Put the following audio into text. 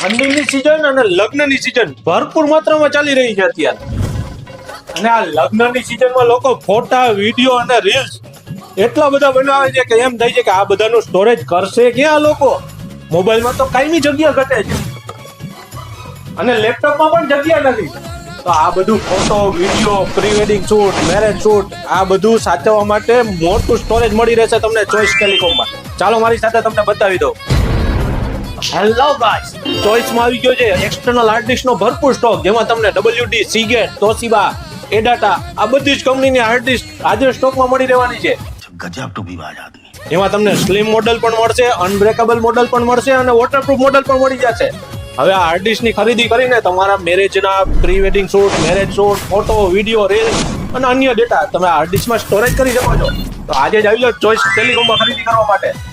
ઠંડીની સિઝન અને લગ્નની સિઝન ભરપૂર માત્રામાં ચાલી રહી છે અત્યારે. અને આ લગ્નની સિઝનમાં લોકો ફોટા, વિડીયો અને રીલ્સ એટલા બધા બનાવે છે કે એમ થાય છે કે આ બધાનું સ્ટોરેજ કરશે ક્યાં આ લોકો. મોબાઈલમાં તો કાયમી જગ્યા ઘટે છે અને લેપટોપમાં પણ જગ્યા નથી. તો આ બધું photo, video, pre wedding shoot, marriage shoot આ બધું સાચવવા માટે મોટું સ્ટોરેજ મળી રહેશે તમને ચોઇસ ટેલિકોમમાં. ચાલો મારી સાથે તમને બતાવી દઉં. હેલો ગાઈસ, ચોઇસમાં આવી ગયો છે એક્સટર્નલ હાર્ડ ડિસ્કનો ભરપૂર સ્ટોક, જેમાં તમને WD, Seagate, Toshiba, Adata આ બધી જ કંપનીની હાર્ડ ડિસ્ક આજે સ્ટોકમાં મળી રહેવાની છે. ગજબ ટુ બી બાત આદમી. એમાં તમને સ્લિમ મોડલ પણ મળશે, અનબ્રેકેબલ મોડલ પણ મળશે અને વોટરપ્રૂફ મોડલ પણ મળી જશે. હવે આ હાર્ડ ડિસ્કની ખરીદી કરીને તમારા મેરેજના pre wedding shoot, marriage shoot, photo, video, reels અને અન્ય ડેટા તમે હાર્ડ ડિસ્કમાં સ્ટોરેજ કરી શકો છો. તો આજે જ આવી જાઓ ચોઇસ ટેલિકોમમાં ખરીદી કરવા માટે.